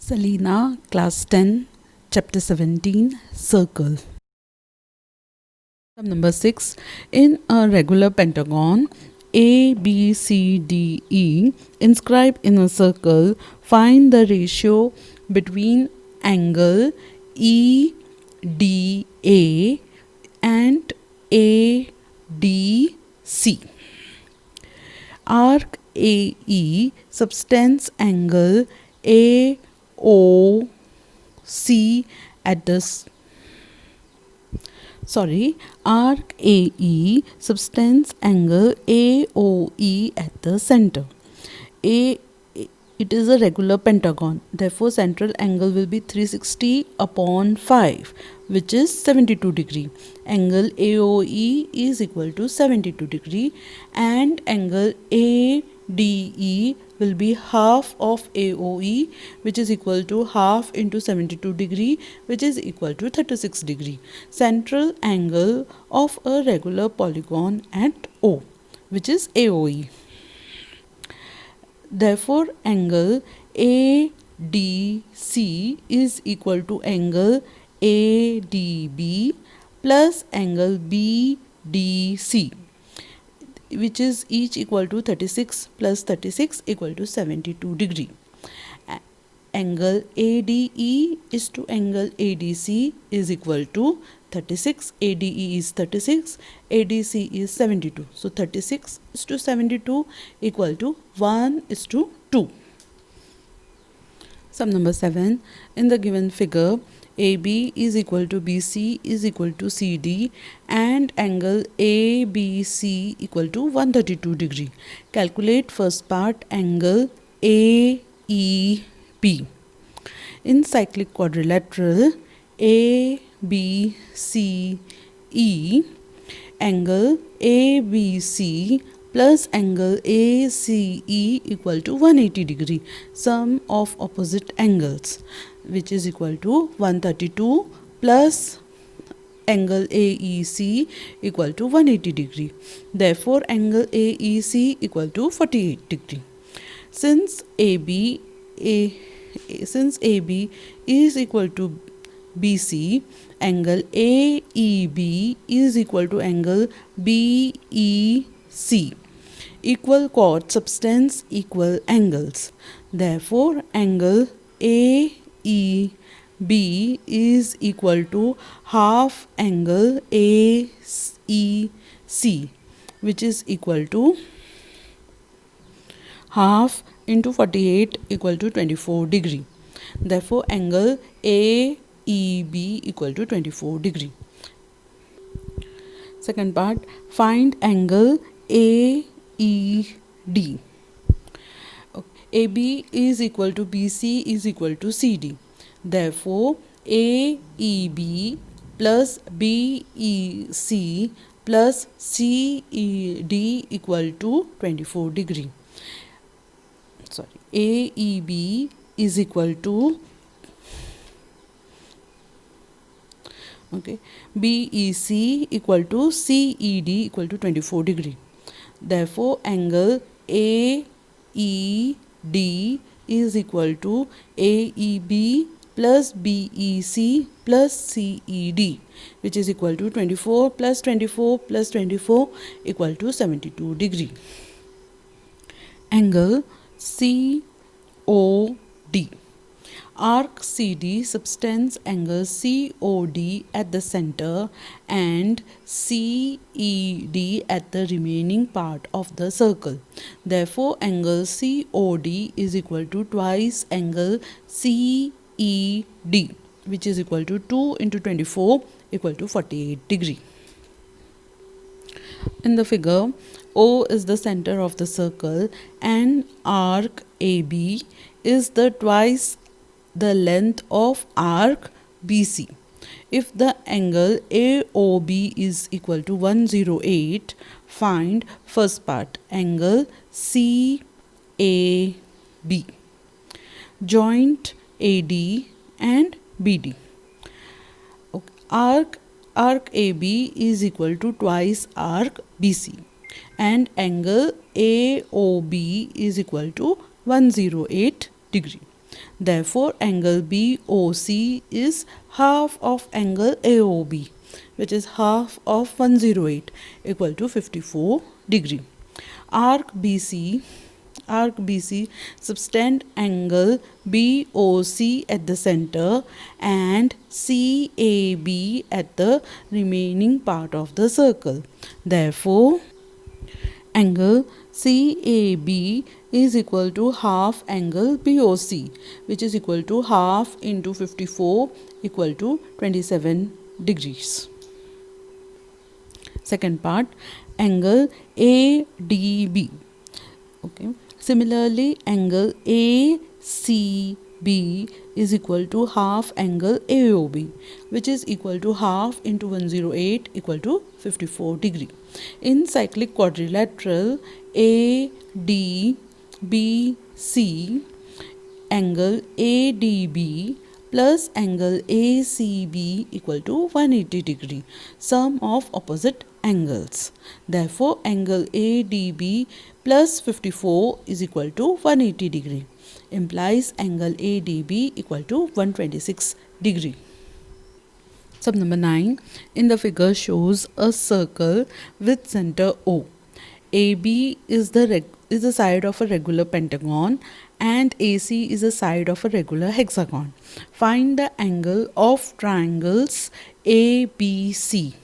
Selena, Class 10, Chapter 17, Circle. Number 6. In a regular pentagon, A, B, C, D, E, inscribed in a circle, find the ratio between angle EDA and ADC. Arc AE subtends angle AOC at the arc AE subtends angle AOE at the center. It is a regular pentagon. Therefore, central angle will be 360 upon 5, which is 72 degree. Angle AOE is equal to 72 degree, and angle ADE will be half of AOE, which is equal to half into 72 degree, which is equal to 36 degree. Central angle of a regular polygon at O, which is AOE. Therefore, angle ADC is equal to angle ADB plus angle BDC, which is each equal to 36 plus 36 equal to 72 degree. Angle ADE is to angle ADC is equal to 36. ADE is 36, ADC is 72. So 36 is to 72 equal to 1 is to 2. Sum number 7. In the given figure, AB is equal to BC is equal to CD and angle ABC equal to 132 degree. Calculate first part angle AEB. In cyclic quadrilateral ABCE, angle ABC plus angle ACE equal to 180 degree, sum of opposite angles, which is equal to 132 plus angle AEC equal to 180 degree. Therefore, angle AEC equal to 48 degree. Since AB is equal to BC, angle AEB is equal to angle BEC. Equal chord subtends equal angles. Therefore, angle AEB is equal to half angle AEC, which is equal to half into 48 equal to 24 degree. Therefore, angle AEB equal to 24 degree. Second part, find angle AED. AB is equal to BC is equal to CD. Therefore, AEB plus BEC plus CD equal to 24 degree. AEB is equal to BEC equal to CED equal to 24 degree. Therefore, angle AED is equal to AEB plus BEC plus CED, which is equal to 24 plus 24 plus 24 equal to 72 degree. Angle COD. Arc CD subtends angle COD at the center and CED at the remaining part of the circle. Therefore, angle COD is equal to twice angle CED, which is equal to 2 into 24 equal to 48 degree. In the figure, O is the center of the circle and arc AB is the twice the length of arc BC. If the angle AOB is equal to 108, find first part angle CAB, joint AD and BD. Arc AB is equal to twice arc BC and angle AOB is equal to 108 degree. Therefore, angle BOC is half of angle AOB, which is half of 108 equal to 54 degree. Arc BC subtend angle BOC at the center and CAB at the remaining part of the circle. Therefore, angle CAB is equal to half angle BOC, which is equal to half into 54 equal to 27 degrees. Second part, angle ADB. Okay. Similarly, angle ACB is equal to half angle AOB, which is equal to half into 108 equal to 54 degree. In cyclic quadrilateral ADBC, angle ADB plus angle ACB equal to 180 degree, sum of opposite angles. Therefore, angle ADB plus 54 is equal to 180 degree, implies angle ADB equal to 126 degree. Sub number 9 in the figure shows a circle with center O. AB is the side of a regular pentagon and AC is the side of a regular hexagon. Find the angle of triangles ABC,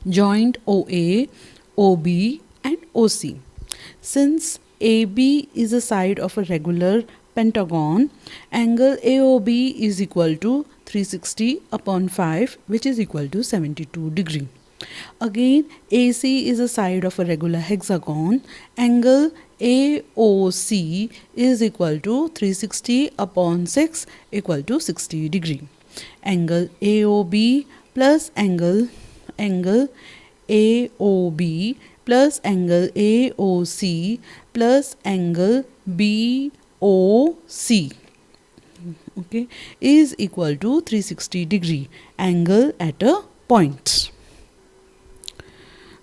joint OA, OB and OC. Since AB is the side of a regular pentagon, angle AOB is equal to 360 upon 5, which is equal to 72 degree. Again, AC is a side of a regular hexagon. Angle AOC is equal to 360 upon 6 equal to 60 degree. Angle AOB plus angle AOB plus angle AOC plus angle BOC, okay, is equal to 360 degree, angle at a point.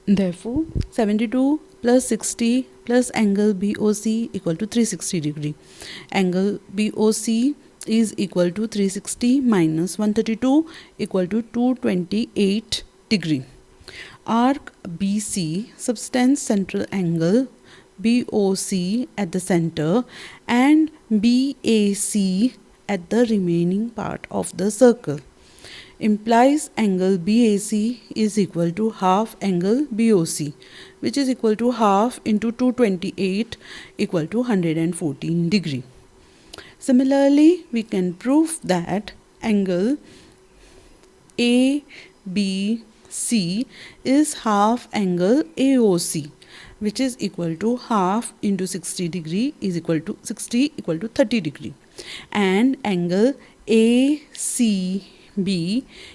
Therefore, 72 plus 60 plus angle BOC equal to 360 degree. Angle BOC is equal to 360 minus 132 equal to 228 degree. Arc BC subtends central angle BOC at the center and BAC at the remaining part of the circle, implies angle BAC is equal to half angle BOC, which is equal to half into 228 equal to 114 degree. Similarly, we can prove that angle ABC is half angle AOC, which is equal to half into 60 degree is equal to 60 equal to 30 degree, and angle ACB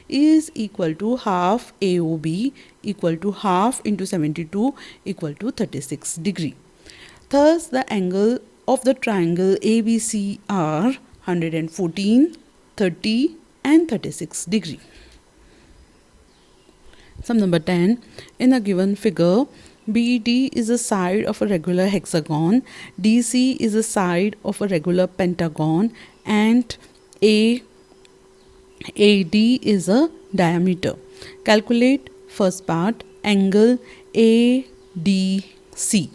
is equal to half AOB equal to half into 72 equal to 36 degree. Thus, the angle of the triangle ABC are 114, 30 and 36 degree. Sum number 10. In a given figure, BD is a side of a regular hexagon, DC is a side of a regular pentagon, and AD is a diameter. Calculate first part, angle ADC.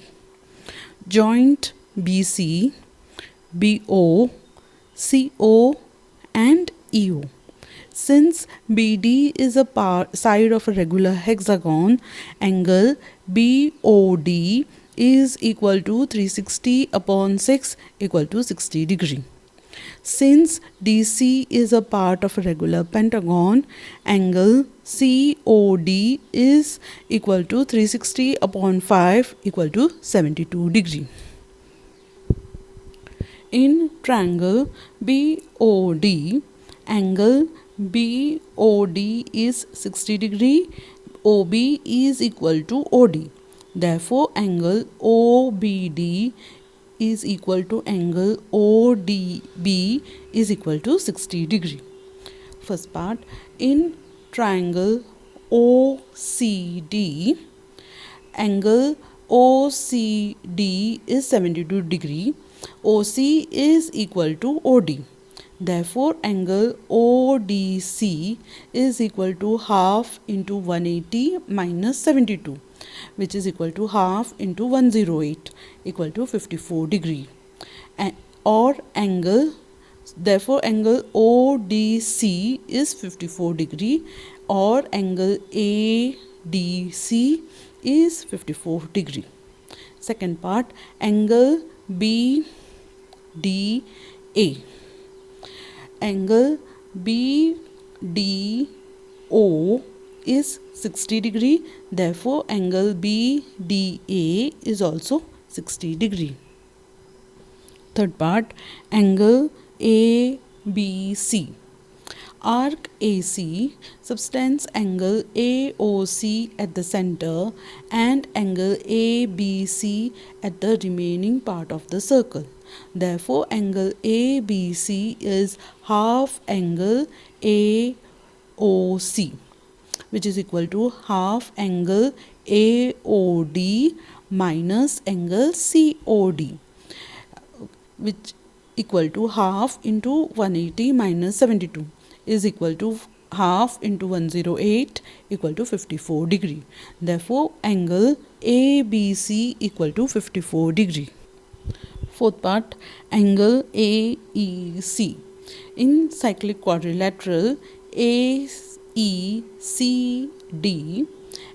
Joint BC, BO, CO and EO. Since BD is a side of a regular hexagon, angle BOD is equal to 360 upon 6 equal to 60 degree. Since DC is a part of a regular pentagon, angle COD is equal to 360 upon 5 equal to 72 degree. In triangle BOD, angle BOD is 60 degree, OB is equal to OD. Therefore, angle OBD is equal to angle ODB is equal to 60 degree. First part, in triangle OCD, angle OCD is 72 degree, OC is equal to OD. Therefore, angle ODC is equal to half into 180 minus 72, which is equal to half into 108, equal to 54 degree. Or angle, therefore angle ODC is 54 degree, or angle ADC is 54 degree. Second part, angle BDA. Angle BDO is 60 degree. Therefore, angle BDA is also 60 degree. Third part, angle ABC. Arc AC subtends angle AOC at the center and angle ABC at the remaining part of the circle. Therefore, angle ABC is half angle AOC, which is equal to half angle AOD minus angle COD, which equal to half into 180 minus 72 is equal to half into 108 equal to 54 degree. Therefore, angle ABC equal to 54 degree. Fourth part, angle AEC. In cyclic quadrilateral AECD,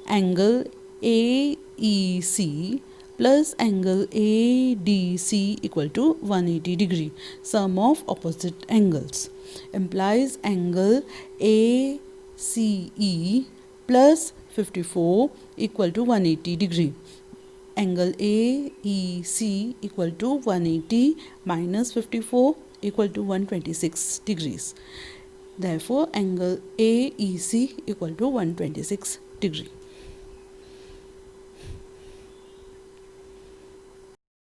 angle AEC plus angle ADC equal to 180 degree. Sum of opposite angles implies angle ACE plus 54 equal to 180 degree. Angle AEC equal to 180 minus 54 equal to 126 degrees. Therefore, angle AEC equal to 126 degree.